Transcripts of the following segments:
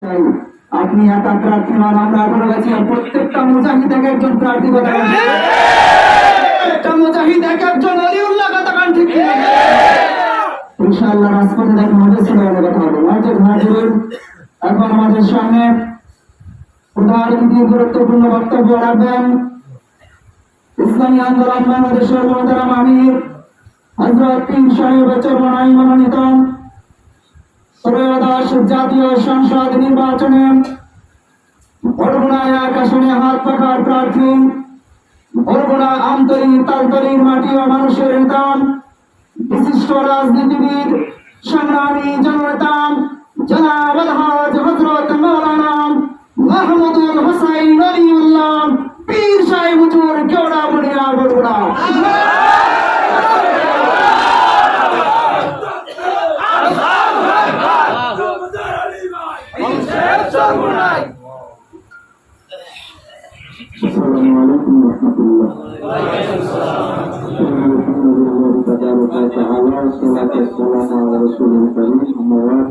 আপনি একা প্রার্থী নন, আমরা এখনো গেছি প্রত্যেকটা মুজাহিদ এক একজন প্রার্থী কথা মুজাহিদ এক একজন অলিউল্লাহ কথা কান ঠিক ইনশাআল্লাহ রাজপথে দেখা হবে সেভাবে কথা হবে। এখন আমাদের সামনে প্রধান অতিথি গুরুত্বপূর্ণ বক্তব্য রাখবেন ইসলামী আন্দোলন বাংলাদেশের মহতারাম আমির হযরত পীর সাহেবের চরমনাই মনোনীত ত্রয়োদশ জাতীয় সংসদ নির্বাচনে বরগুনা এক আসনে হাত পাখার প্রার্থী বরগুনা আমতলী তালতলীর মাটি ও মানুষের নেতা বিশিষ্ট রাজনীতিবিদ সংগ্রামী জননেতা জনাব আলহাজ হযরত মাওলানা মাহমুদুল হোসাইন ওলিউল্লাহ পীর সাহেব হুজুর কেওড়া মনিয়া বরগুনা। السلام عليكم ورحمة الله. الحمد لله تبارك وتعالى والصلاة والسلام على رسول الكريم أما بعد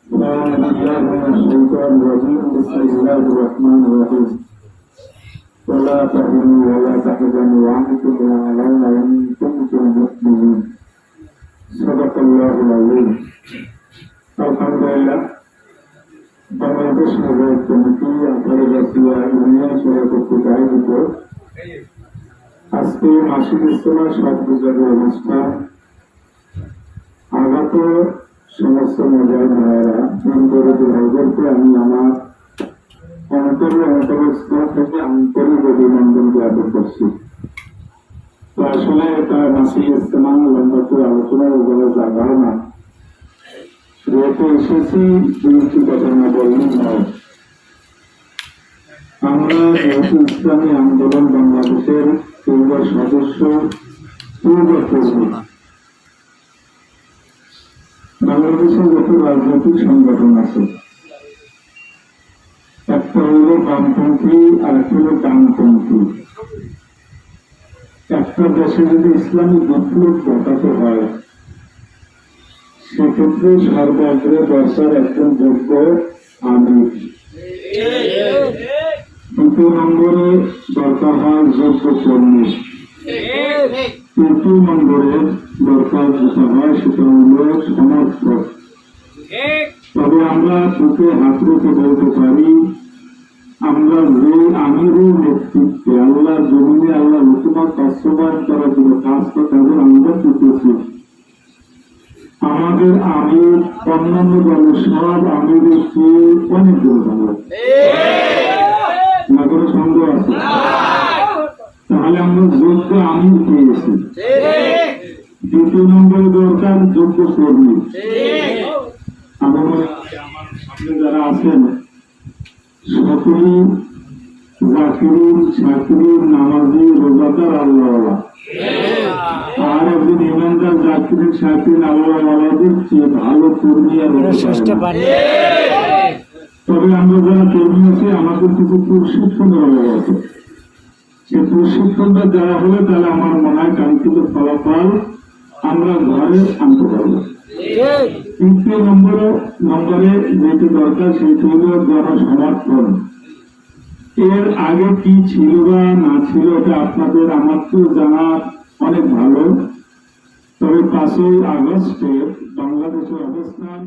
فأعوذ بالله من الشيطان الرجيم بسم الله الرحمن الرحيم ولا تهنوا ولا تحزنوا وأنتم الأعلون إن كنتم مؤمنين صدق الله العظيم. الحمد لله. বাংলাদেশ নগর কমিটি আন্তর্জাতিক ইউনিয়ন সভা কর্তৃক আয়োজিত আজকে মাসিক ইজতেমা সদগুজারের অনুষ্ঠান আগত সমস্ত মুজাহিদ ভাইয়েরা অন্তর্গত ভাইদেরকে আমি আমার অন্তরস্থল থেকে আন্তরিক অভিনন্দন জ্ঞাপন করছি। তো আসলে এটা মাসিক ইজতেমা লম্বা করে আলোচনার উপরে জায়গাও না, যেহেতু এসেছি দুটি কথা না বললেন নয়। আমরা যেহেতু ইসলামী আন্দোলন বাংলাদেশের পূর্ব সদস্য পূর্বকর্মী, বাংলাদেশের যত রাজনৈতিক সংগঠন আছে একটা হইল বামপন্থী আর একটা হল ডানপন্থী। একটা দেশে যদি ইসলামী বিপ্লব ঘটাতে হয় সেক্ষেত্রে সর্বাগ্রে দরকার একজন যোগ্য আমির, দ্বিতীয় নম্বরে দরকার হয় যোগ্য কর্মী, তৃতীয় নম্বরে দরকার যেটা হয় সেটা হল সমর্থক। তবে আমরা বুকে হাত রেখে বলতে পারি আমরা যে আমিরের নেতৃত্বে আল্লাহ জমিনে আল্লাহ হুকুমত বাস্তবায়ন করার জন্য কাজ করতে আমরা করতেছি। আমাদের আমির অন্যান্য দলের সব আমিরের চেয়ে অনেক গুণ ভালো, না কোনো সন্দেহ আছে? তাহলে আমরা যোগ্য আমির পেয়েছি। দ্বিতীয় নম্বরে দরকার যোগ্য কর্মী। আমার সামনে যারা আছেন সকলেই জাকিরিন শাকিরিন নামাজি রোজাদার আল্লাহওয়ালা, আর একজন ইমানদার জাকিরিন শাকিরিন আল্লাহওয়ালাদের চেয়ে ভালো কর্মী আর হতে পারে। তবে আমরা যারা কর্মী আছি আমাদের কিছু প্রশিক্ষণ দেওয়া আছে, সেই প্রশিক্ষণটা দেওয়া হলে তাহলে আমার মনে হয় কাঙ্ক্ষিত ফলাফল আমরা ঘরে আনতে পারবো। তৃতীয় নম্বরে যেটি দরকার সেটি হল জনসমর্থন। এর আগে কি ছিল বা না ছিল এটা আপনাদের আমার তো জানা অনেক ভালো। তবে 5ই আগস্টে বাংলাদেশের অবস্থান